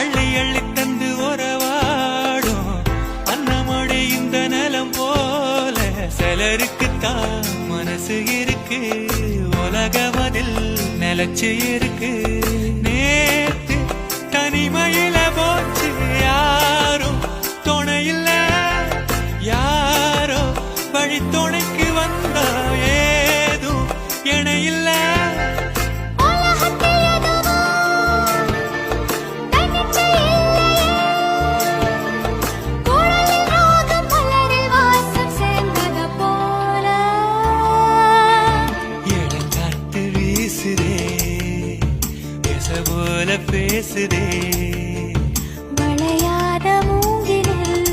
அள்ளி அள்ளி தந்து உறவாடும் அன்னமொழி இந்த நிலம் போல சிலருக்குத்தான் மனசு இருக்கு உலகமதில் நிலச்சு இருக்கு நேத்து தனிமையில போச்சு யாரும் துணையில்ல யாரோ வழி துணைக்கு வந்தா ஏதும் இணையில்ல போல பேசுதே வளையாத மூங்கிலில்